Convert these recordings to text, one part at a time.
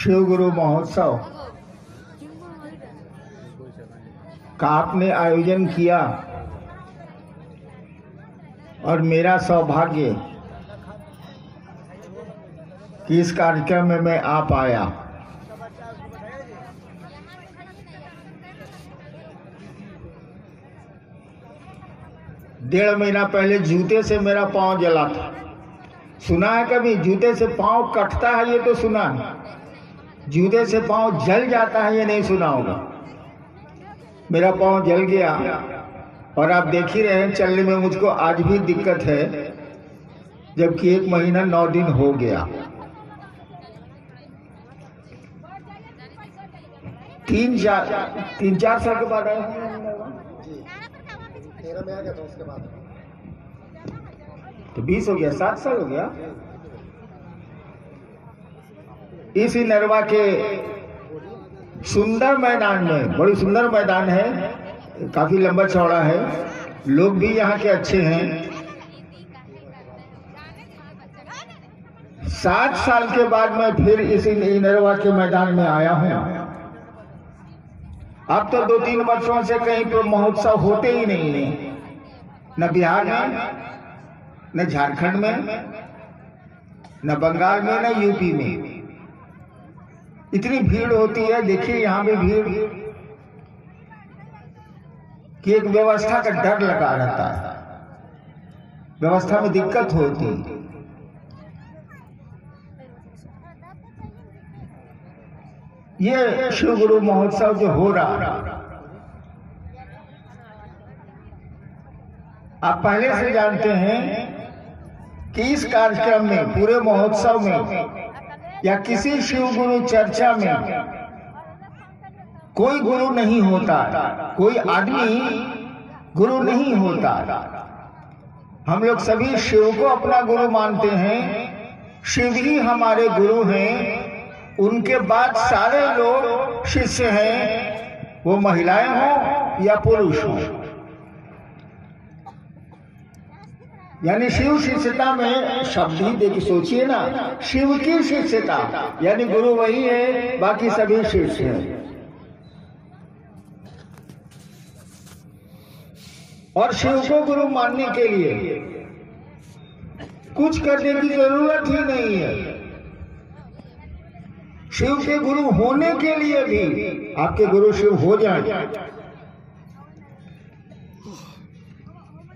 शिव गुरु महोत्सव का आपने आयोजन किया और मेरा सौभाग्य कि इस कार्यक्रम में मैं आ पाया। डेढ़ महीना पहले जूते से मेरा पांव जला था। सुना है कभी जूते से पांव कटता है? ये तो सुना है। जूते से पांव जल जाता है ये नहीं सुना होगा। मेरा पांव जल गया और आप देख ही रहे हैं चलने में मुझको आज भी दिक्कत है, जबकि 1 महीना 9 दिन हो गया। 3-4 साल के बाद आया में आ गया था। उसके बाद तो 20 हो गया, 7 साल हो गया। इस नरवा के सुंदर मैदान में, बड़ी सुंदर मैदान है, काफी लंबा चौड़ा है, लोग भी यहाँ के अच्छे हैं। 7 साल के बाद मैं फिर इसी नरवा के मैदान में आया हूँ। अब तो 2-3 वर्षों से कहीं पर महोत्सव होते ही नहीं, न बिहार में, न झारखंड में, न बंगाल में, न यूपी में। इतनी भीड़ होती है, देखिए यहाँ भी भीड़ कि एक व्यवस्था का डर लगा रहता है, व्यवस्था में दिक्कत होती है। ये शिव गुरु महोत्सव जो हो रहा, आप पहले से जानते हैं कि इस कार्यक्रम में, पूरे महोत्सव में या किसी शिव गुरु चर्चा में कोई गुरु नहीं होता, कोई आदमी गुरु नहीं होता। हम लोग सभी शिव को अपना गुरु मानते हैं, शिव ही हमारे गुरु हैं। उनके बाद सारे लोग शिष्य हैं, वो महिलाएं हों या पुरुष हों। यानी शिव शिष्यता में शब्द ही देखिए, सोचिए ना, शिव की शिष्यता यानी गुरु वही है, बाकी सभी शिष्य हैं। और शिव को गुरु मानने के लिए कुछ करने की जरूरत ही नहीं है। शिव के गुरु होने के लिए भी आपके गुरु शिव हो जाए,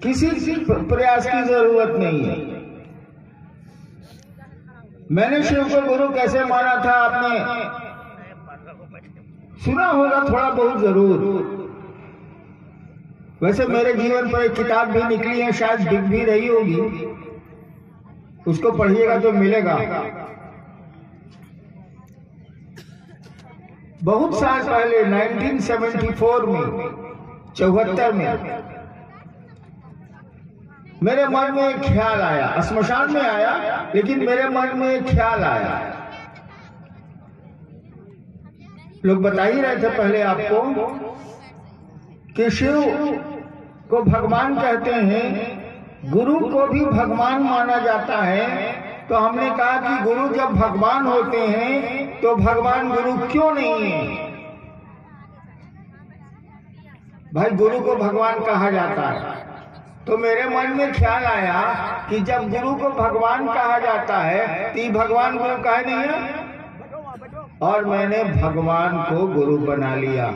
किसी प्रयास की जरूरत नहीं है। मैंने शिव को गुरु कैसे माना था आपने सुना होगा थोड़ा बहुत जरूर। वैसे मेरे जीवन पर एक किताब भी निकली है, शायद बिक भी रही होगी, उसको पढ़िएगा तो मिलेगा। बहुत साल पहले 1974 में, 74 में मेरे मन में एक ख्याल आया, श्मशान में आया, लेकिन मेरे मन में एक ख्याल आया। लोग बता ही रहे थे पहले आपको कि शिव को भगवान कहते हैं, गुरु को भी भगवान माना जाता है। तो हमने कहा कि गुरु जब भगवान होते हैं तो भगवान गुरु क्यों नहीं है? भाई गुरु को भगवान कहा जाता है। तो मेरे मन में ख्याल आया कि जब गुरु को भगवान कहा जाता है तो भगवान गुरु काहे नहीं है? और मैंने भगवान को गुरु बना लिया।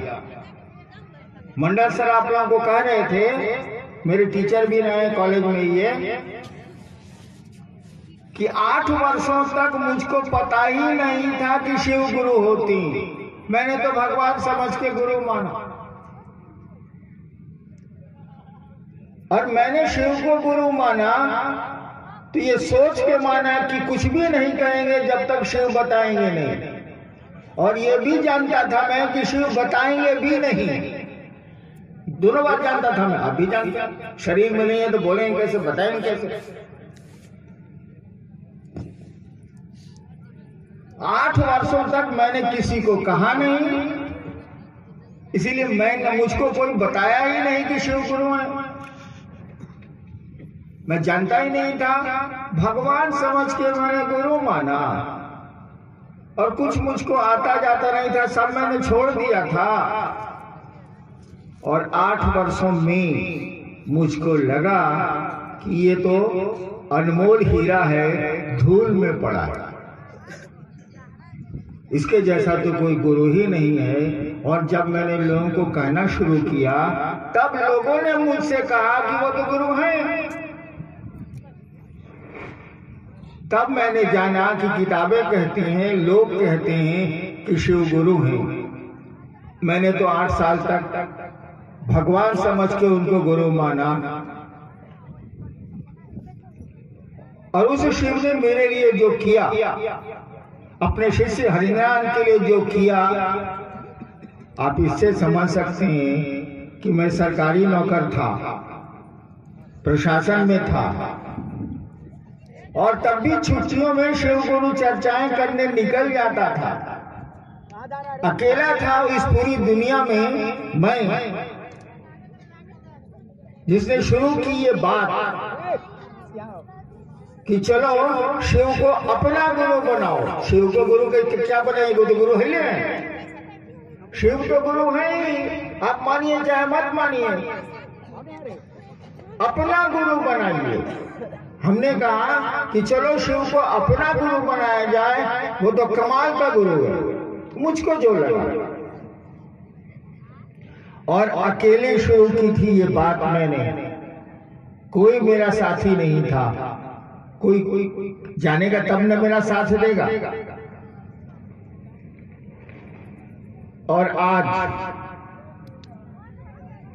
मंडल सर आप लोगों को कह रहे थे, मेरे टीचर भी रहे कॉलेज में, ये कि 8 वर्षों तक मुझको पता ही नहीं था कि शिव गुरु होती। मैंने तो भगवान समझ के गुरु माना, और मैंने शिव को गुरु माना तो ये सोच के माना कि कुछ भी नहीं कहेंगे जब तक शिव बताएंगे नहीं। और ये भी जानता था मैं कि शिव बताएंगे भी नहीं, दोनों बात जानता था मैं। अब भी जानता, शरीर में नहीं है तो बोलेंगे कैसे, बताएंगे कैसे? 8 वर्षों तक मैंने किसी को कहा नहीं, इसीलिए मुझको कोई बताया ही नहीं कि शिव गुरु है। मैं जानता ही नहीं था, भगवान समझ के मैंने गुरु माना। और कुछ मुझको आता जाता नहीं था, सब मैंने छोड़ दिया था। और 8 वर्षों में मुझको लगा कि ये तो अनमोल हीरा है, धूल में पड़ा है, इसके जैसा तो कोई गुरु ही नहीं है। और जब मैंने लोगों को कहना शुरू किया, तब लोगों ने मुझसे कहा कि वो तो गुरु हैं। तब मैंने जाना कि किताबें कहती हैं, लोग कहते हैं कि शिव गुरु हैं। मैंने तो 8 साल तक भगवान समझ के उनको गुरु माना, और उस शिव ने मेरे लिए जो किया, अपने शिष्य हरिनारायण के लिए जो किया, आप इससे समझ सकते हैं कि मैं सरकारी नौकर था, प्रशासन में था, और तब भी छुट्टियों में शिव गुरु चर्चाएं करने निकल जाता था। अकेला था इस पूरी दुनिया में मैं, जिसने शुरू की ये बात कि चलो शिव को अपना गुरु बनाओ। शिव को गुरु के क्या बनाएंगे, तो गुरु है ना, शिव तो गुरु है, आप मानिए चाहे मत मानिए, अपना गुरु बनाइए। हमने कहा कि चलो शिव को अपना गुरु बनाया जाए, वो तो कमाल का गुरु है। मुझको जो लगा, और अकेले शिव की थी ये बात मैंने, कोई मेरा साथी नहीं था। कोई जानेगा तब न मेरा साथ देगा। और आज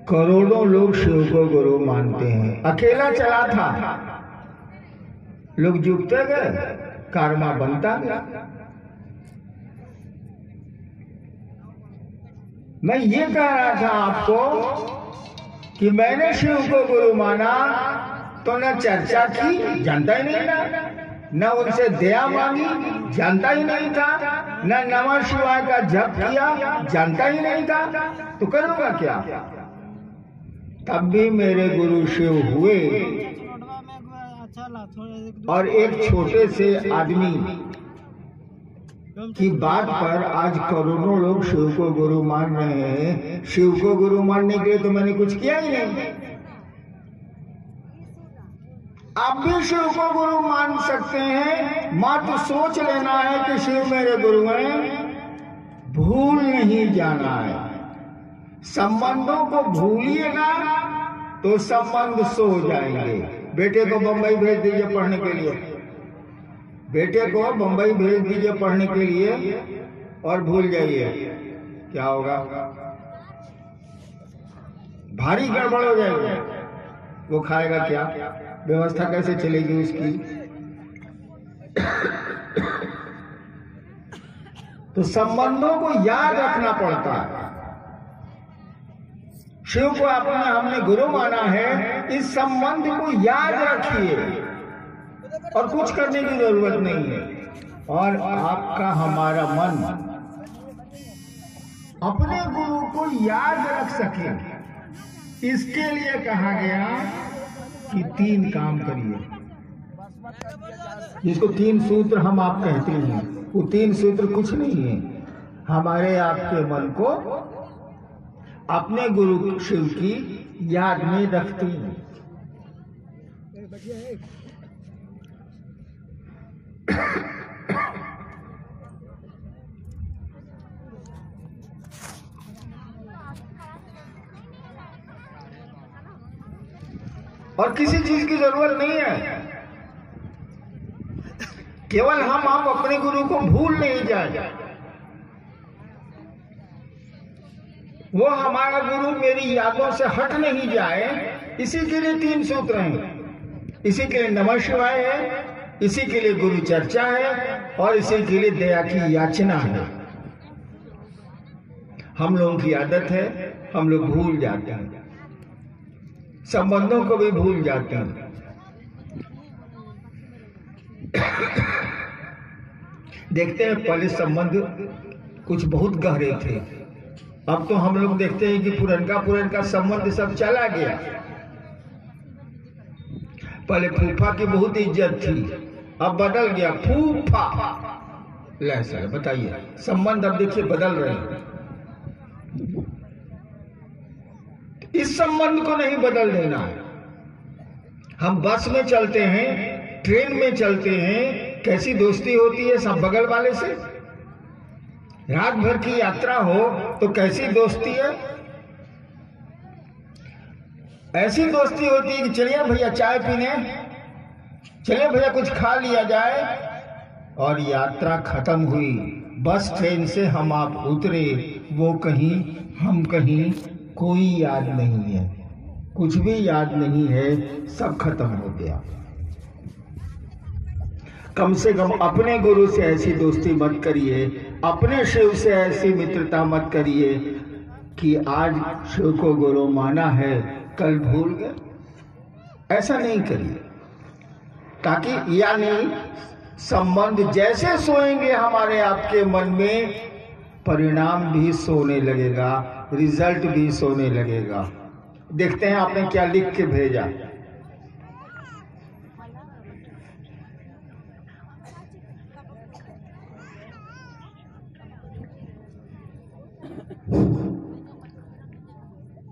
करोड़ों लोग शिव को गुरु मानते हैं। अकेला चला था, लोग जुटते गए, कर्मा बनता गया। मैं ये कह रहा था आपको कि मैंने शिव को गुरु माना तो न चर्चा की, जानता ही नहीं था, न उनसे दया मांगी, जानता ही नहीं था, न नमः शिवाय का जप किया, जानता ही नहीं था, तो करूंगा क्या। तब भी मेरे गुरु शिव हुए, और एक छोटे से आदमी की बात पर आज करोड़ों लोग शिव को गुरु मान रहे हैं। शिव को गुरु मानने के लिए तो मैंने कुछ किया ही नहीं। आप भी शिव को गुरु मान सकते हैं, मात्र सोच लेना है कि शिव मेरे गुरु हैं, भूल नहीं जाना है। संबंधों को भूलिएगा तो संबंध सो जाएंगे। बेटे को बंबई भेज दीजिए पढ़ने के लिए, बेटे को बंबई भेज दीजिए पढ़ने के लिए, और भूल जाइए, क्या होगा, भारी गड़बड़ हो जाएगी। वो खाएगा क्या, व्यवस्था कैसे चलेगी उसकी। तो संबंधों को याद रखना पड़ता है। शिव को हमने गुरु माना है, इस संबंध को याद रखिए, और कुछ करने की जरूरत नहीं है। और आपका हमारा मन अपने गुरु को याद रख सके, इसके लिए कहा गया कि 3 काम करिए, जिसको 3 सूत्र हम आप कहते हैं। वो 3 सूत्र कुछ नहीं है, हमारे आपके मन को अपने गुरु शिव की याद में रखते हैं। और किसी चीज की जरूरत नहीं है, केवल हम अपने गुरु को भूल नहीं जाए। वो हमारा गुरु मेरी यादों से हट नहीं जाए, इसी के लिए 3 सूत्र हैं। इसी के लिए नमः शिवाय है, इसी के लिए गुरु चर्चा है, और इसी के लिए दया की याचना है। हम लोगों की आदत है, हम लोग भूल जाते हैं, संबंधों को भी भूल जाते हैं। देखते हैं पहले संबंध कुछ बहुत गहरे थे, अब तो हम लोग देखते हैं कि पुरनका संबंध सब चला गया। पहले फूफा की बहुत इज्जत थी, अब बदल गया फूफा। ले सर बताइए, संबंध अब देखिए बदल रहे हैं। इस संबंध को नहीं बदल देना है। हम बस में चलते हैं, ट्रेन में चलते हैं, कैसी दोस्ती होती है सब बगल वाले से। रात भर की यात्रा हो तो कैसी दोस्ती है। ऐसी दोस्ती होती है कि चलिए भैया चाय पीने, चलिए भैया कुछ खा लिया जाए, और यात्रा खत्म हुई। बस ट्रेन से हम आप उतरे, वो कहीं हम कहीं, कोई याद नहीं है, कुछ भी याद नहीं है, सब खत्म हो गया। कम से कम अपने गुरु से ऐसी दोस्ती मत करिए, अपने शिव से ऐसी मित्रता मत करिए कि आज शिव को गुरु माना है कल भूल गए। ऐसा नहीं करिए, ताकि यानी संबंध जैसे सोएंगे हमारे आपके मन में, परिणाम भी सोने लगेगा, रिजल्ट भी सोने लगेगा। देखते हैं आपने क्या लिख के भेजा।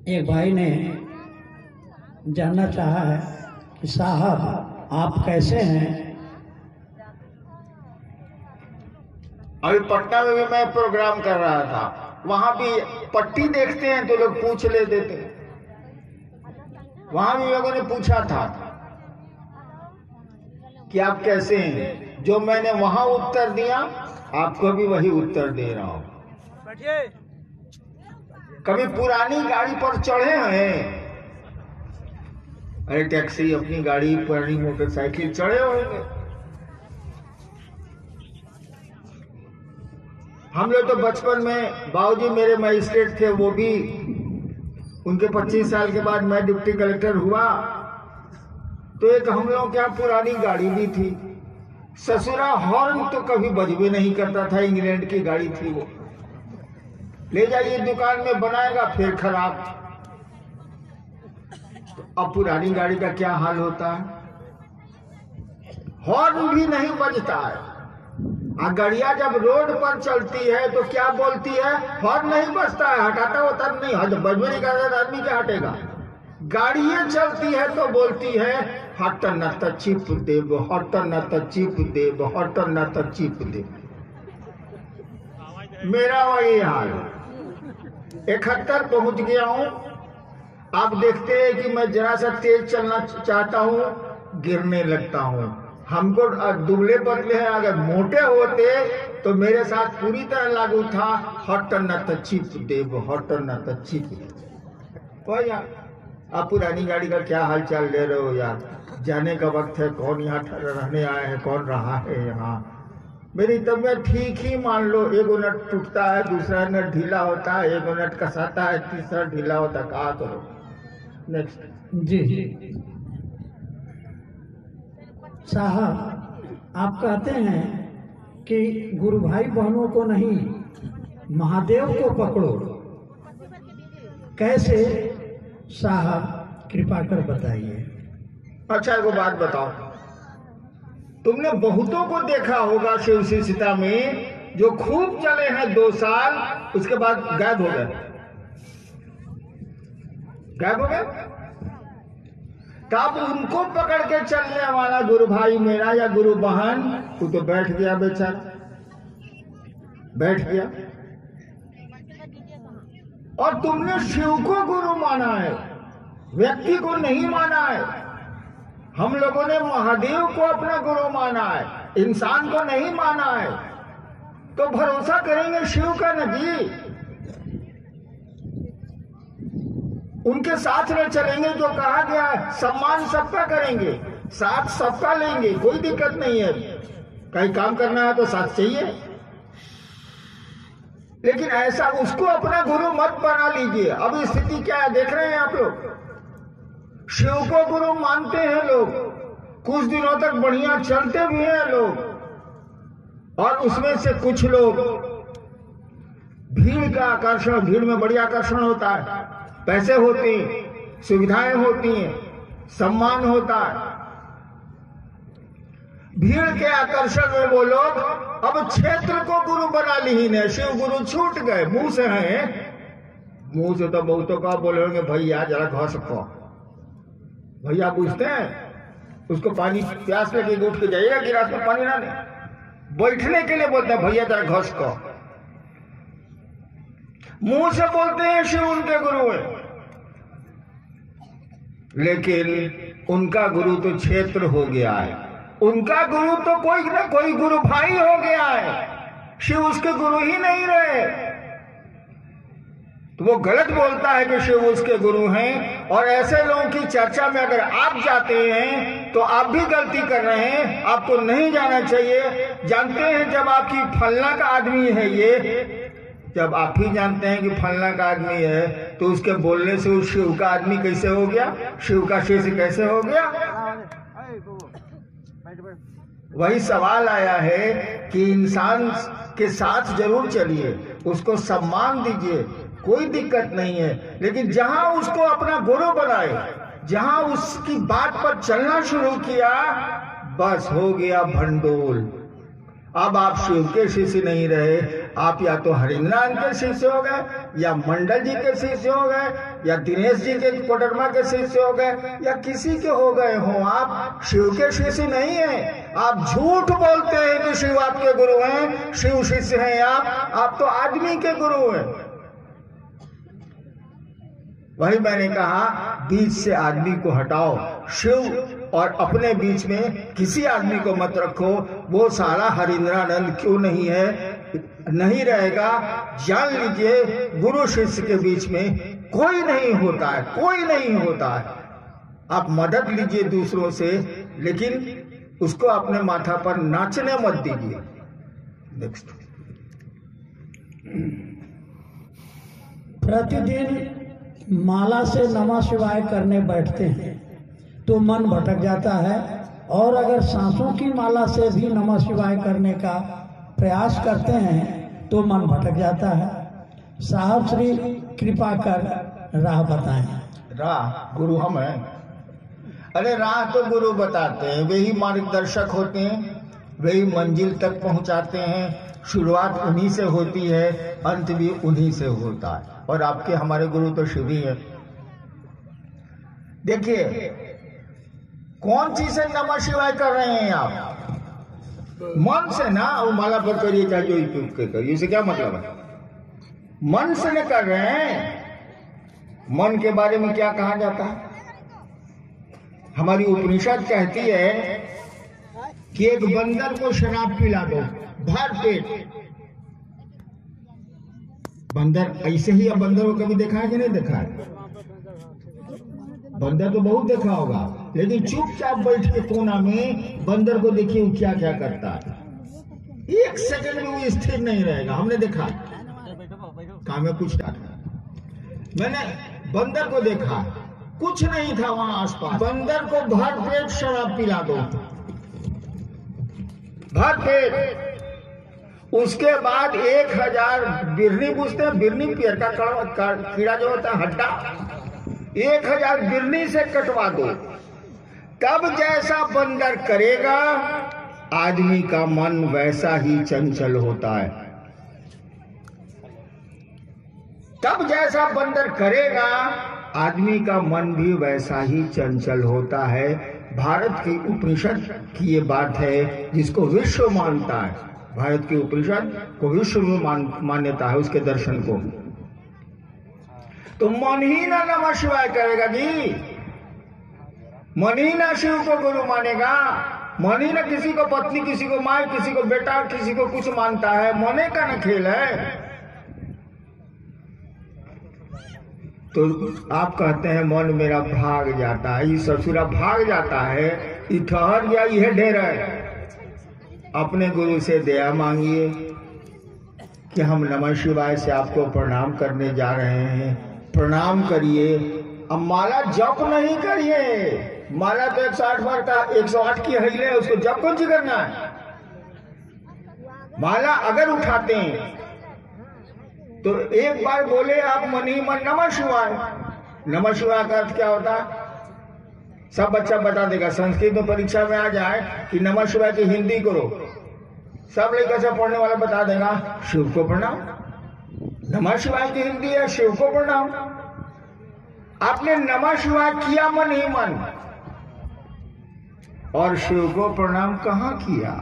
एक भाई ने जानना चाहा है कि साहब आप कैसे हैं। अभी पटना में भी मैं प्रोग्राम कर रहा था, वहां भी पट्टी देखते हैं तो लोग पूछ लेते थे। वहां भी लोगों ने पूछा था कि आप कैसे हैं। जो मैंने वहां उत्तर दिया आपको भी वही उत्तर दे रहा हूं। कभी पुरानी गाड़ी पर चढ़े हैं? अरे टैक्सी, अपनी गाड़ी, पुरानी मोटरसाइकिल चढ़े होंगे। हम लोग तो बचपन में, बाबूजी मेरे मजिस्ट्रेट थे, वो भी उनके 25 साल के बाद मैं डिप्टी कलेक्टर हुआ तो एक हम लोगों के यहाँ पुरानी गाड़ी भी थी। ससुरा हॉर्न तो कभी बजबे नहीं करता था, इंग्लैंड की गाड़ी थी वो। ले जाइए दुकान में बनाएगा फिर खराब। तो अब पुरानी गाड़ी का क्या हाल होता है, हॉर्न भी नहीं बजता है। गाड़ियां जब रोड पर चलती है तो क्या बोलती है, हॉर्न नहीं बजता है, हटाता होता नहीं, बजबे नहीं करता आदमी क्या हटेगा। गाड़ियां चलती है तो बोलती है हट न त चिप देव, हट न त चिप देव, हट न त चिप देव। मेरा वही हाल। 71 पहुंच गया हूं। आप देखते हैं कि मैं जरा सा तेज चलना चाहता हूं, गिरने लगता हूं। हमको दुबले पतले हैं, अगर मोटे होते तो मेरे साथ पूरी तरह लागू था हट न त चिप देव, हट न त चिप देव। यार आप पुरानी गाड़ी का क्या हाल चाल ले रहे हो यार। जाने का वक्त है, कौन यहाँ रहने आए हैं, कौन रहा है यहाँ। मेरी तबीयत ठीक ही मान लो, एक नट टूटता है, दूसरा नट ढीला होता है, एक नट कसाता है, तीसरा ढीला होता है। कहा करो नेक्स्ट। जी साहब, आप कहते हैं कि गुरु भाई बहनों को नहीं महादेव को पकड़ो, कैसे साहब कृपा कर बताइए। अच्छा एक बात बताओ, तुमने बहुतों को देखा होगा शिव शिष्यता में जो खूब चले हैं 2 साल, उसके बाद गायब हो गए। गायब हो गए। तब उनको पकड़ के चलने वाला गुरु भाई मेरा या गुरु बहन, वो तो बैठ गया बेचारा, बैठ गया। और तुमने शिव को गुरु माना है, व्यक्ति को नहीं माना है। हम लोगों ने महादेव को अपना गुरु माना है, इंसान को नहीं माना है। तो भरोसा करेंगे शिव का न जी, उनके साथ में चलेंगे। जो कहा गया है सम्मान सबका करेंगे, साथ सबका लेंगे, कोई दिक्कत नहीं है। कहीं काम करना है तो साथ चाहिए, लेकिन ऐसा उसको अपना गुरु मत बना लीजिए। अब स्थिति क्या है देख रहे हैं आप लोग। शिव को गुरु मानते हैं लोग, कुछ दिनों तक बढ़िया चलते भी हैं लोग, और उसमें से कुछ लोग भीड़ का आकर्षण, भीड़ में बड़ी आकर्षण होता है, पैसे होते हैं, सुविधाएं होती हैं, सम्मान होता है। भीड़ के आकर्षण में वो लोग अब क्षेत्र को गुरु बना ली ने, शिव गुरु छूट गए। मुंह से हैं, मुंह से तो बहुतों का बोले होंगे भैया जरा घस को, भैया पूछते हैं उसको पानी प्यास लगी उठ के जाइएगा गिलास में पानी ना ले, बैठने के लिए बोलते हैं भैया जरा घस को। मुंह से बोलते हैं शिव उनके गुरु है, लेकिन उनका गुरु तो क्षेत्र हो गया है, उनका गुरु तो कोई ना कोई गुरु भाई हो गया है, शिव उसके गुरु ही नहीं रहे। तो वो गलत बोलता है कि शिव उसके गुरु हैं, और ऐसे लोगों की चर्चा में अगर आप जाते हैं तो आप भी गलती कर रहे हैं, आपको नहीं जाना चाहिए। जानते हैं जब आपकी फलना का आदमी है ये, जब आप ही जानते हैं कि फलना का आदमी है, तो उसके बोलने से उस शिव का आदमी कैसे हो गया, शिव का शिष्य कैसे हो गया। वही सवाल आया है कि इंसान के साथ जरूर चलिए, उसको सम्मान दीजिए, कोई दिक्कत नहीं है, लेकिन जहां उसको अपना गुरु बनाए, जहां उसकी बात पर चलना शुरू किया, बस हो गया भंडोल। अब आप शिव के शिष्य नहीं रहे, आप या तो हरिनारायण के शिष्य हो गए, या मंडल जी के शिष्य हो गए, या दिनेश जी के कोडरमा के शिष्य हो गए, या किसी के हो गए हो। आप शिव के शिष्य नहीं है। आप झूठ बोलते हैं कि शिव आपके गुरु हैं, शिव शिष्य हैं आप तो आदमी के गुरु हैं। वही मैंने कहा, बीच से आदमी को हटाओ, शिव और अपने बीच में किसी आदमी को मत रखो। वो सारा हरिंद्रानंद क्यों नहीं है, नहीं रहेगा। जान लीजिए गुरु शिष्य के बीच में कोई नहीं होता है, कोई नहीं होता है। आप मदद लीजिए दूसरों से, लेकिन उसको अपने माथा पर नाचने मत दीजिए। नेक्स्ट। प्रतिदिन माला से नमः शिवाय करने बैठते हैं तो मन भटक जाता है, और अगर सांसों की माला से भी नमः शिवाय करने का प्रयास करते हैं तो मन भटक जाता है। साहब श्री कृपा कर राह बताएं। राह गुरु हम हैं। अरे राह तो गुरु बताते हैं, वे ही मार्गदर्शक होते हैं, वे ही मंजिल तक पहुंचाते हैं। शुरुआत उन्हीं से होती है, अंत भी उन्हीं से होता है, और आपके हमारे गुरु तो शिव ही है। देखिए कौन चीज से नमः शिवाय कर रहे हैं आप? मन से ना, वो माला पर करिए चाहे जो उपयोग के करिए, इसे क्या मतलब है? मन से न कर रहे हैं। मन के बारे में क्या कहा जाता है? हमारी उपनिषद कहती है कि एक बंदर को शराब पिला दो भर पेट। बंदर ऐसे ही, अब बंदर को कभी देखा है कि नहीं देखा है? बंदर तो बहुत देखा होगा, लेकिन चुपचाप बैठ के कोना में बंदर को देखिए वो क्या क्या करता है। एक सेकंड में वो स्थिर नहीं रहेगा। हमने देखा, काम में कुछ मैंने बंदर को देखा, कुछ नहीं था वहां आसपास। बंदर को भर पेट शराब पिला दो, भर पेट। उसके बाद 1000 बिरनी, पूछते हैं बिरनी, पेड़ का कीड़ा जो होता है हड्डा, 1000 बिरनी से कटवा दो। तब जैसा बंदर करेगा, आदमी का मन वैसा ही चंचल होता है। तब जैसा बंदर करेगा, आदमी का मन भी वैसा ही चंचल होता है। भारत की उपनिषद की ये बात है, जिसको विश्व मानता है। भारत की उपनिषद को विश्व में मान्यता है, उसके दर्शन को। तो मन ही ना नमः शिवाय करेगा जी, मन ही ना शिव को गुरु मानेगा, मन ही ना किसी को पत्नी, किसी को माँ, किसी को बेटा, किसी को कुछ मानता है। मने का ना खेल है। तो आप कहते हैं मन मेरा भाग जाता है, ये ससुरा भाग जाता है, ये ठहर गया, यह ढेर है। अपने गुरु से दया मांगिए कि हम नमः शिवाय से आपको प्रणाम करने जा रहे हैं। प्रणाम करिए। अब माला जप नहीं करिए, माला तो 108 बार का 108 की हिले, उसको जप कौन सी करना है? माला अगर उठाते हैं तो एक बार बोले आप मन ही मन नमः शिवाय। नमः शिवाय का अर्थ क्या होता है? सब बच्चा बता देगा। संस्कृत में परीक्षा में आ जाए कि नमः शिवाय की हिंदी करो, सब लेकर से पढ़ने वाला बता देगा शिव को प्रणाम। नमः शिवाय की हिंदी है शिव को प्रणाम। आपने नमः शिवाय किया मन ही मन, और शिव को प्रणाम कहां किया?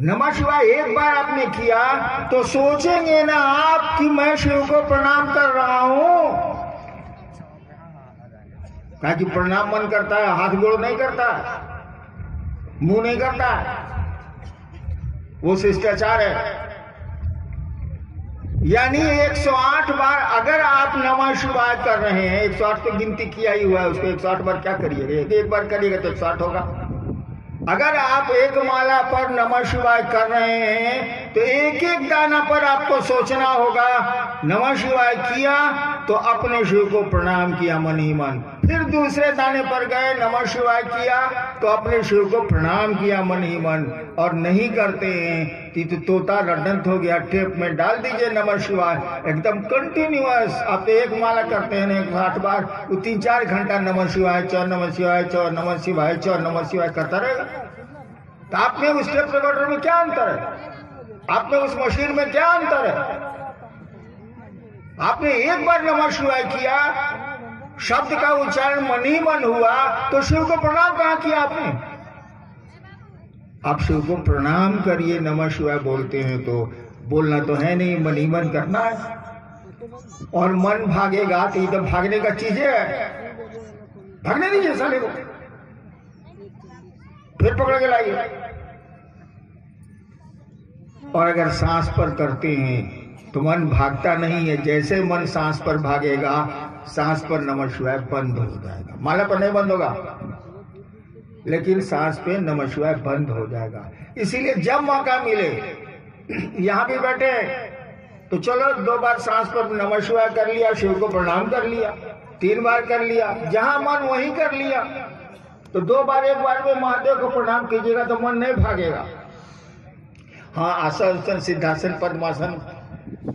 नमः शिवाय एक बार आपने किया तो सोचेंगे ना आप कि मैं शिव को प्रणाम कर रहा हूं। कहा कि प्रणाम मन करता है, हाथ गोड़ नहीं करता, मुंह नहीं करता, वो शिष्टाचार है। यानी 108 बार अगर आप नमः शिवाय कर रहे हैं, 108 तो गिनती किया ही हुआ है, उसको 108 बार क्या करिएगा? एक बार करिएगा तो 108 होगा। अगर आप एक माला पर नमः शिवाय कर रहे हैं तो एक एक दाना पर आपको सोचना होगा नमः शिवाय किया तो अपने शिव को प्रणाम किया मन ही मन। फिर दूसरे दाने पर गए नमः शिवाय किया तो अपने शिव को प्रणाम किया मन ही मन। और नहीं करते हैं तो तोता रडंत हो गया। टेप में डाल दीजिए नमः शिवाय, एकदम कंटिन्यूअस। आप एक माला करते हैं 108 बार, वो 3-4 घंटा नमः शिवाय चौ नमः शिवाय चौ नमः शिवाय चौ नमः शिवाय करता रहेगा। तो आप में उस टेप रिकॉर्डर में क्या अंतर है? आप में उस मशीन में क्या अंतर है? आपने एक बार नमः शिवाय किया, शब्द का उच्चारण मन ही मन हुआ, तो शिव को प्रणाम कहां किया आपने? आप शिव को प्रणाम करिए। नमः शिवाय बोलते हैं तो बोलना तो है नहीं, मन ही मन करना है। और मन भागेगा तो ये तो भागने का चीज है, भागने दीजिए साले को, फिर पकड़ के लाइए। और अगर सांस पर करते हैं तो मन भागता नहीं है। जैसे मन सांस पर भागेगा, सांस पर नमः शिवाय बंद हो जाएगा। माला पर नहीं बंद होगा, लेकिन सांस पे नमः शिवाय बंद हो जाएगा। इसीलिए जब मौका मिले, यहां भी बैठे तो चलो 2 बार सांस पर नमः शिवाय कर लिया, शिव को प्रणाम कर लिया, 3 बार कर लिया, जहां मन वहीं कर लिया। तो 2 बार 1 बार में महादेव को प्रणाम कीजिएगा तो मन नहीं भागेगा। हाँ, आसन सिद्धासन पद्मासन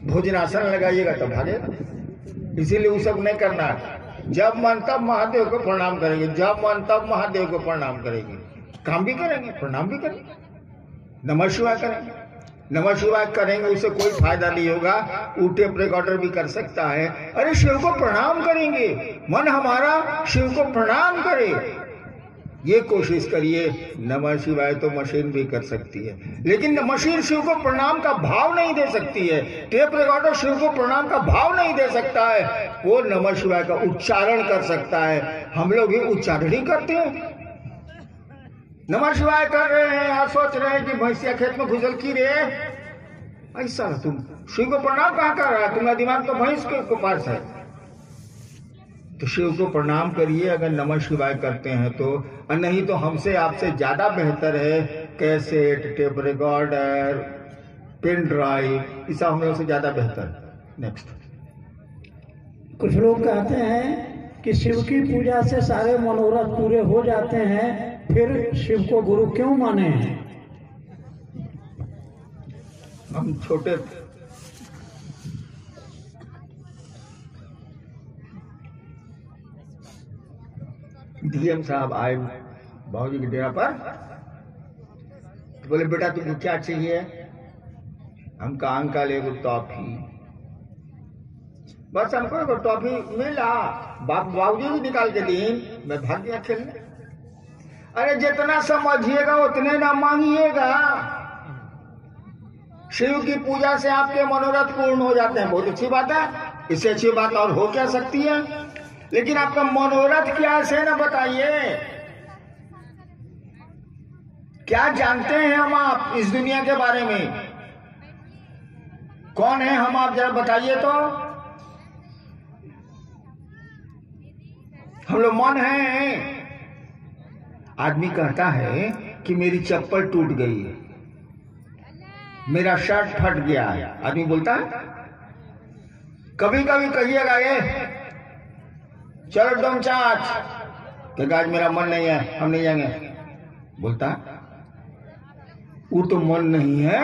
भोजनासन लगाइएगा तो भागेगा। इसीलिए वो सब नहीं करना है। जब मन तब महादेव को प्रणाम करेंगे, जब मन तब महादेव को प्रणाम करेंगे। काम भी करेंगे, प्रणाम भी करेंगे, नमः शिवाय करेंगे। नमः शिवाय करेंगे उससे कोई फायदा नहीं होगा, वो टेप रिकॉर्डर भी कर सकता है। अरे शिव को प्रणाम करेंगे, मन हमारा शिव को प्रणाम करे, ये कोशिश करिए। नमः शिवाय तो मशीन भी कर सकती है, लेकिन मशीन शिव को प्रणाम का भाव नहीं दे सकती है। टेप रिकॉर्डर शिव को प्रणाम का भाव नहीं दे सकता है, वो नमः शिवाय का उच्चारण कर सकता है। हम लोग भी उच्चारण ही करते हैं। नमः शिवाय कर रहे हैं, आज सोच रहे हैं कि भैंसिया खेत में घुसल की रे, ऐसा तुम शिव को प्रणाम कहाँ कर रहा है? तुम्हारा दिमाग तो भैंस के पास है। तो शिव को प्रणाम करिए अगर नमः शिवाय करते हैं तो, और नहीं तो हमसे आपसे ज्यादा बेहतर है cassette, tape recorder, pen drive, इस हम लोग से ज्यादा बेहतर। नेक्स्ट। कुछ लोग कहते हैं कि शिव की पूजा से सारे मनोरथ पूरे हो जाते हैं, फिर शिव को गुरु क्यों माने हैं? हम छोटे डीएम साहब आए बाबूजी के डेरा पर, तो बोले बेटा तुमको क्या चाहिए? हम कहा अंकल एगो टॉफी, बस हमको एगो टॉफी मिला। बाबूजी भी निकाल के दी, मैं भाग गया खेलने। अरे जितना समझिएगा उतने ना मांगिएगा। शिव की पूजा से आपके मनोरथ पूर्ण हो जाते हैं, बहुत अच्छी बात है, इससे अच्छी बात और हो क्या सकती है? लेकिन आपका मनोरथ क्या है ना बताइए। क्या जानते हैं हम आप इस दुनिया के बारे में? कौन है हम आप, जरा बताइए तो। हम लोग मन हैं। आदमी कहता है कि मेरी चप्पल टूट गई है, मेरा शर्ट फट गया है, आदमी बोलता है। कभी कभी कहिएगा ये चलो डोमचाच, तो आज मेरा मन नहीं है, हम नहीं जाएंगे, बोलता वो तो मन नहीं है।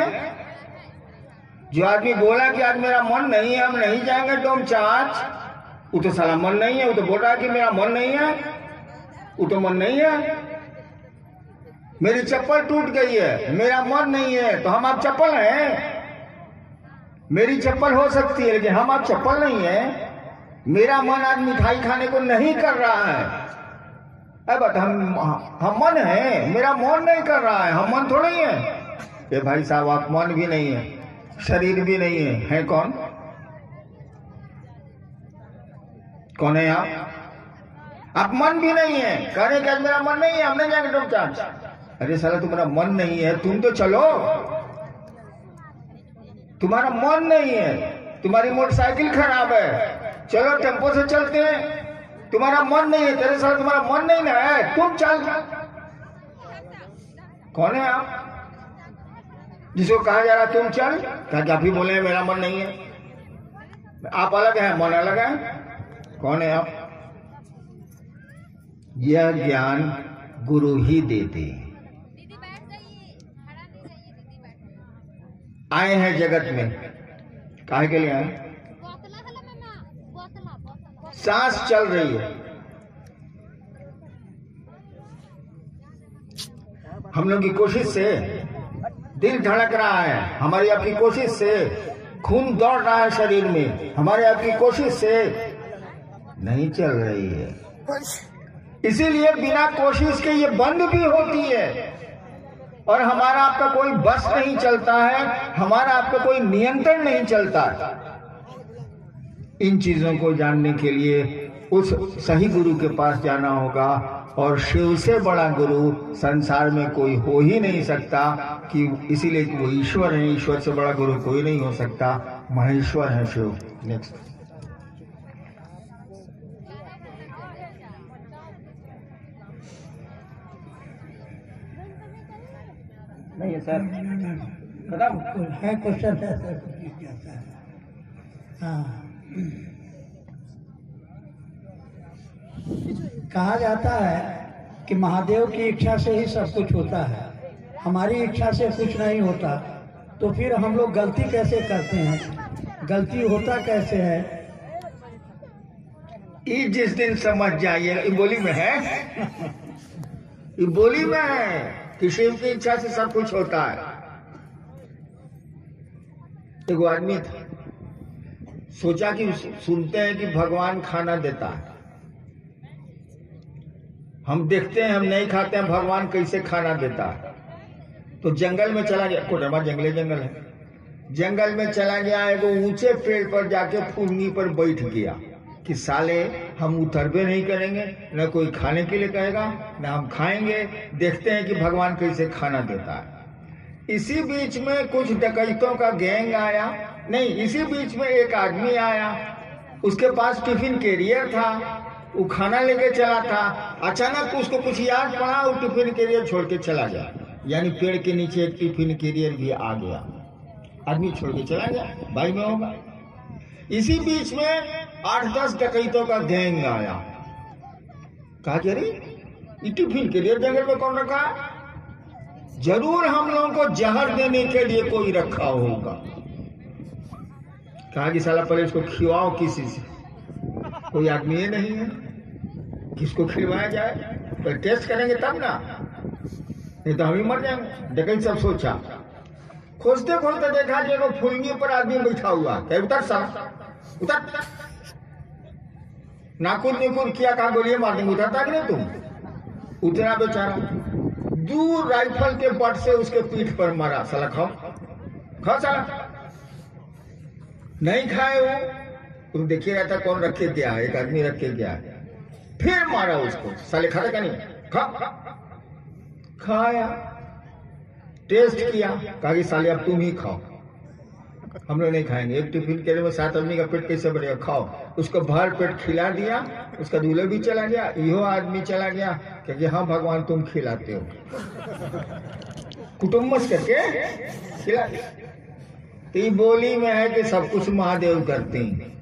जो आदमी बोला कि आज मेरा मन नहीं है, हम नहीं जाएंगे डोमचाच, वो तो साला मन नहीं है, वो तो बोल रहा है कि मेरा मन नहीं है, वो तो मन नहीं है। मेरी चप्पल टूट गई है, मेरा मन नहीं है, तो हम आप चप्पल हैं? मेरी चप्पल हो सकती है लेकिन हम आप चप्पल नहीं है। मेरा मन आज मिठाई खाने को नहीं कर रहा है, बट हम मन है, मेरा मन नहीं कर रहा है, हम मन थोड़ा ही है। ये भाई साहब आप मन भी नहीं है, शरीर भी नहीं है कौन? कौन है आप मन भी नहीं है, कह रहे क्या मेरा मन नहीं है, हम नहीं जाएंगे चुपचाप। अरे साला तुम्हारा मन नहीं है, तुम तो चलो। तुम्हारा मन नहीं है, तुम्हारी मोटरसाइकिल खराब है, चलो टेम्पो से चलते हैं। तुम्हारा मन नहीं है, तेरे साथ तुम्हारा मन नहीं ना है, तुम चल। कौन है आप जिसको कहा जा रहा तुम चल? क्या आप ही बोले मेरा मन नहीं है? आप अलग है, मन अलग है। कौन है आप? यह ज्ञान गुरु ही देते हैं। आए हैं जगत में काहे के लिए आए? सांस चल रही है, हम लोग की कोशिश से दिल धड़क रहा है, हमारी आपकी कोशिश से खून दौड़ रहा है शरीर में, हमारे आपकी कोशिश से नहीं चल रही है। इसीलिए बिना कोशिश के ये बंद भी होती है और हमारा आपका कोई बस नहीं चलता है, हमारा आपका कोई नियंत्रण नहीं चलता है। इन चीजों को जानने के लिए उस सही गुरु के पास जाना होगा और शिव से बड़ा गुरु संसार में कोई हो ही नहीं सकता, कि इसीलिए वो ईश्वर है, ईश्वर से बड़ा गुरु कोई नहीं हो सकता, महेश्वर है शिव। नेक्स्ट। नहीं है सर, खत्म है क्वेश्चन है सर। हाँ, कहा जाता है कि महादेव की इच्छा से ही सब कुछ होता है, हमारी इच्छा से कुछ नहीं होता। तो फिर हम लोग गलती कैसे करते हैं, गलती होता कैसे है? ये जिस दिन समझ जाइए, ये बोली में है, ये बोली में है कि शिव की इच्छा से सब कुछ होता है। एक आदमी था, सोचा कि सुनते हैं कि भगवान खाना देता है, हम देखते हैं, हम नहीं खाते हैं, भगवान कैसे खाना देता है। तो जंगल में चला गया, कोटरमा जंगल है, जंगल में चला गया, एक ऊंचे पेड़ पर जाके फुलनी पर बैठ गया कि साले हम उतरबे नहीं करेंगे, न कोई खाने के लिए कहेगा न हम खाएंगे, देखते हैं कि भगवान कैसे खाना देता है। इसी बीच में कुछ डकैतों का गैंग आया, नहीं इसी बीच में एक आदमी आया, उसके पास टिफिन कैरियर था, वो खाना लेके चला था। अचानक उसको कुछ याद पड़ा, वो टिफिन कैरियर छोड़ के चला गया, यानी पेड़ के नीचे एक टिफिन कैरियर भी आ गया, आदमी छोड़ के चला गया, भाई में होगा। इसी बीच में 8-10 डकैतों का गैंग आया, कहा कि अरे ये टिफिन कैरियर जंगल में कौन रखा? जरूर हम लोगों को जहर देने के लिए कोई रखा होगा। कहा कि साला पहले इसको खिलाओ किसी से, कोई आदमी ये नहीं है, किसको खिलवाया जाए, तो टेस्ट करेंगे तब ना, नहीं तो हम ही मर जाएंगे। डकैत सब सोचा, खोजते खोजते देखा कि वो फुलनी पर आदमी बैठा हुआ, क्या उतर साला उतर, नाकुन निकुन किया, कहा गोलियां मार देंगे, उतरता कि नहीं तुम? उतरा बेचारा, दूर राइफल के बट से उसके पीठ पर मारा, साला खाओ खाओ साला। नहीं खाए वो, तुम देखिए रहता कौन रखे गया, एक आदमी रखे गया, फिर मारा उसको, साले खाता क्या नहीं? खा, खाया, टेस्ट किया, कहा कि साले अब तुम ही खाओ, हम लोग नहीं खाएंगे। एक टिफिन के में 7 आदमी का पेट कैसे भरेगा, खाओ। उसको भर पेट खिला दिया, उसका दूल्हा भी चला गया, यो आदमी चला गया, क्योंकि हाँ भगवान तुम खिलाते हो, कुटुम्बस करके खिला दिया। तो ये बोली में है कि सब कुछ महादेव करते हैं,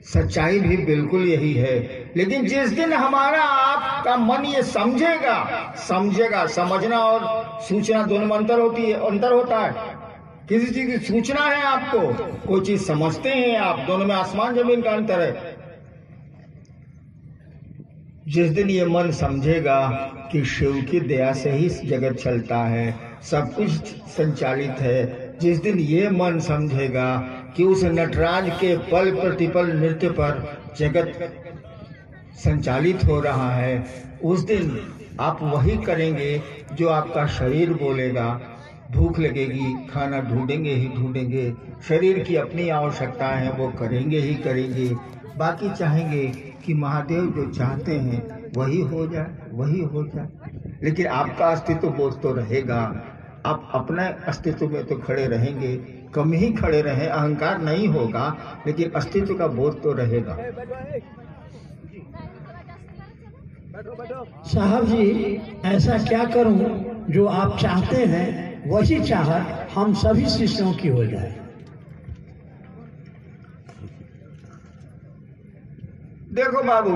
सच्चाई भी बिल्कुल यही है। लेकिन जिस दिन हमारा आपका मन ये समझेगा, समझना और सूचना दोनों में अंतर होता है। किसी चीज की सूचना है आपको, कोई चीज समझते हैं आप, दोनों में आसमान जमीन का अंतर है। जिस दिन ये मन समझेगा कि शिव की दया से ही जगत चलता है, सब कुछ संचालित है, जिस दिन ये मन समझेगा कि उस नटराज के पल प्रतिपल नृत्य पर जगत संचालित हो रहा है, उस दिन आप वही करेंगे जो आपका शरीर बोलेगा। भूख लगेगी, खाना ढूंढेंगे ही ढूंढेंगे, शरीर की अपनी आवश्यकता है वो करेंगे ही करेंगे, बाकी चाहेंगे कि महादेव जो चाहते हैं वही हो जाए, वही हो जाए। लेकिन आपका अस्तित्व बोध तो रहेगा, आप अपने अस्तित्व में तो खड़े रहेंगे, कम ही खड़े रहें, अहंकार नहीं होगा, लेकिन अस्तित्व का बोध तो रहेगा। साहब जी, ऐसा क्या करूं जो आप चाहते हैं वही चाहत हम सभी शिष्यों की हो जाए। देखो बाबू,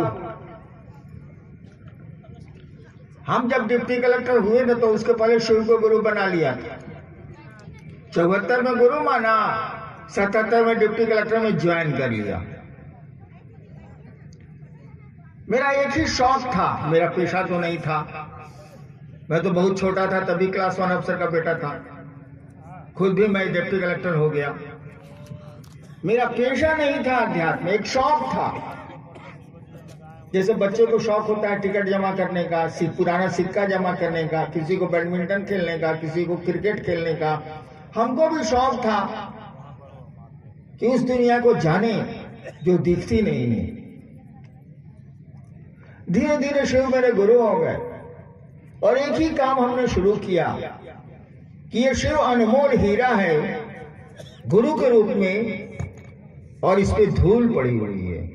हम जब डिप्टी कलेक्टर हुए थे तो उसके पहले शिव को गुरु बना लिया था। 74 में गुरु माना, 77 में डिप्टी कलेक्टर में ज्वाइन कर लिया। मेरा एक ही शौक था, मेरा पेशा तो नहीं था। मैं तो बहुत छोटा था तभी क्लास 1 अफसर का बेटा था, खुद भी मैं डिप्टी कलेक्टर हो गया। मेरा पेशा नहीं था अध्यात्म, एक शौक था। जैसे बच्चे को शौक होता है टिकट जमा करने का, पुराना सिक्का जमा करने का, किसी को बैडमिंटन खेलने का, किसी को क्रिकेट खेलने का, हमको भी शौक था कि उस दुनिया को जाने जो दिखती नहीं है। धीरे धीरे शिव मेरे गुरु हो गए और एक ही काम हमने शुरू किया कि ये शिव अनमोल हीरा है गुरु के रूप में और इस पे धूल पड़ी हुई है।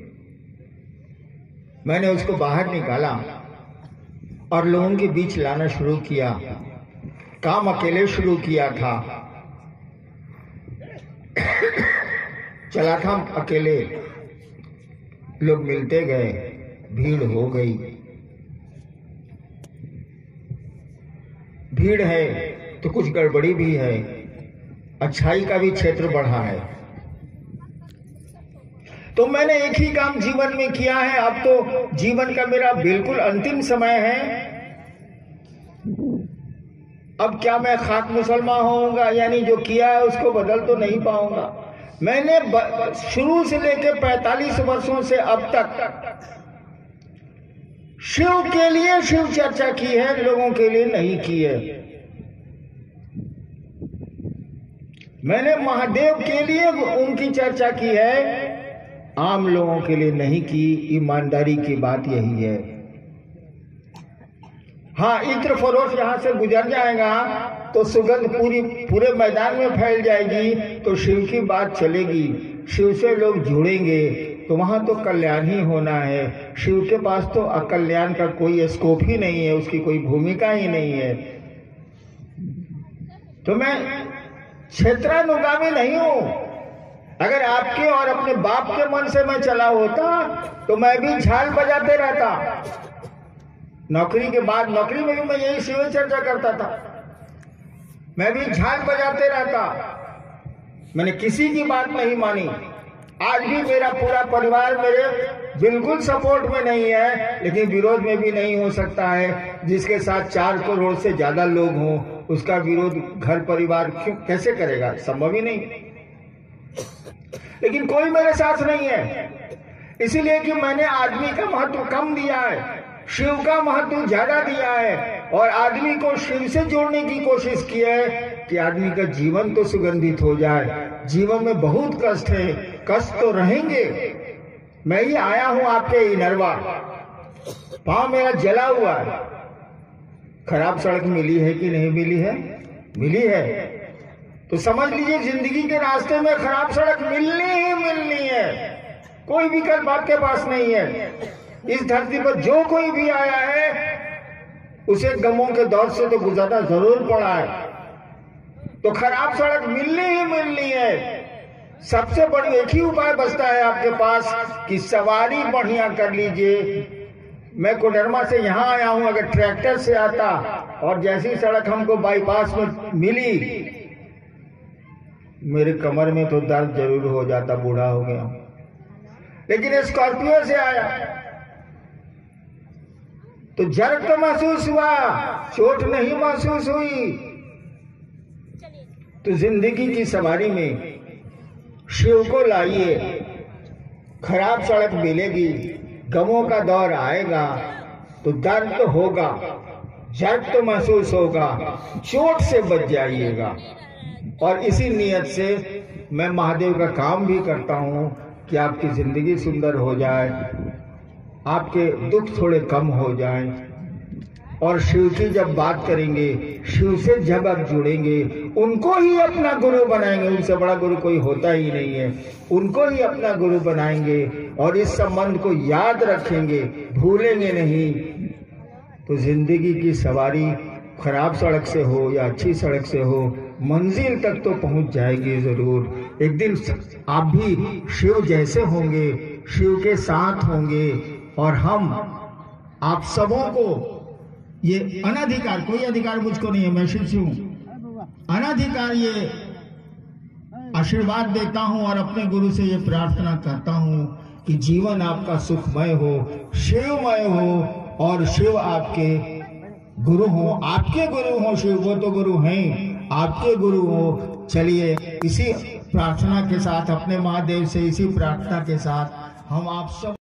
मैंने उसको बाहर निकाला और लोगों के बीच लाना शुरू किया। काम अकेले शुरू किया था, चला था अकेले, लोग मिलते गए, भीड़ हो गई। भीड़ है तो कुछ गड़बड़ी भी है, अच्छाई का भी क्षेत्र बढ़ा है। तो मैंने एक ही काम जीवन में किया है। अब तो जीवन का मेरा बिल्कुल अंतिम समय है। अब क्या मैं खाक मुसलमान होऊंगा, यानी जो किया है उसको बदल तो नहीं पाऊंगा। मैंने शुरू से लेकर 45 वर्षों से अब तक शिव के लिए शिव चर्चा की है, लोगों के लिए नहीं की है। मैंने महादेव के लिए उनकी चर्चा की है, आम लोगों के लिए नहीं की। ईमानदारी की बात यही है। हाँ, इत्र फरोश यहां से गुजर जाएगा तो सुगंध पूरे मैदान में फैल जाएगी, तो शिव की बात चलेगी, शिव से लोग जुड़ेंगे, तो वहां तो कल्याण ही होना है। शिव के पास तो अकल्याण का कोई स्कोप ही नहीं है, उसकी कोई भूमिका ही नहीं है। तो मैं क्षेत्रानुगामी नहीं हूं। अगर आपके और अपने बाप के मन से मैं चला होता तो मैं भी झाल बजाते रहता। नौकरी के बाद, नौकरी में भी मैं यही शिव चर्चा करता था, मैं भी झाल बजाते रहता। मैंने किसी की बात नहीं मानी। आज भी मेरा पूरा परिवार मेरे बिल्कुल सपोर्ट में नहीं है, लेकिन विरोध में भी नहीं हो सकता है। जिसके साथ 4 करोड़ से ज्यादा लोग हों, उसका विरोध घर परिवार क्यों कैसे करेगा, संभव ही नहीं। लेकिन कोई मेरे साथ नहीं है, इसीलिए कि मैंने आदमी का महत्व कम दिया है, शिव का महत्व ज्यादा दिया है, और आदमी को शिव से जोड़ने की कोशिश की है कि आदमी का जीवन तो सुगंधित हो जाए। जीवन में बहुत कष्ट है, कष्ट तो रहेंगे। मैं ही आया हूं आपके इनरवा, पांव मेरा जला हुआ है। खराब सड़क मिली है कि नहीं मिली है? मिली है। तो समझ लीजिए जिंदगी के रास्ते में खराब सड़क मिलनी ही मिलनी है, कोई विकल्प आपके पास नहीं है। इस धरती पर जो कोई भी आया है उसे गमों के दौर से तो गुजरना जरूर पड़ा है, तो खराब सड़क मिलनी ही मिलनी है। सबसे बड़ी एक ही उपाय बचता है आपके पास कि सवारी बढ़िया कर लीजिए। मैं कोडरमा से यहाँ आया हूं, अगर ट्रैक्टर से आता और जैसी सड़क हमको बाईपास में मिली, मेरे कमर में तो दर्द जरूर हो जाता, बूढ़ा हो गया। लेकिन स्कॉर्पियो से आया, तो जर्क तो महसूस हुआ, चोट नहीं महसूस हुई। तो जिंदगी की सवारी में शिव को लाइए। खराब सड़क मिलेगी, गमों का दौर आएगा तो दर्द तो होगा, जर्क तो महसूस होगा, चोट से बच जाइएगा। और इसी नियत से मैं महादेव का काम भी करता हूं कि आपकी जिंदगी सुंदर हो जाए, आपके दुख थोड़े कम हो जाएं। और शिव की जब बात करेंगे, शिव से जब आप जुड़ेंगे, उनको ही अपना गुरु बनाएंगे। उनसे बड़ा गुरु कोई होता ही नहीं है। उनको ही अपना गुरु बनाएंगे और इस संबंध को याद रखेंगे, भूलेंगे नहीं। तो जिंदगी की सवारी खराब सड़क से हो या अच्छी सड़क से हो, मंजिल तक तो पहुंच जाएगी जरूर। एक दिन आप भी शिव जैसे होंगे, शिव के साथ होंगे। और हम आप सबों को ये अनधिकार, कोई अधिकार मुझको नहीं है, मैं शिव हूं, अनधिकार ये आशीर्वाद देता हूं और अपने गुरु से ये प्रार्थना करता हूं कि जीवन आपका सुखमय हो, शिवमय हो और शिव आपके गुरु हो, आपके गुरु हो। शिव वो तो गुरु हैं, आपके गुरु हो। चलिए इसी प्रार्थना के साथ, अपने महादेव से इसी प्रार्थना के साथ हम आप सब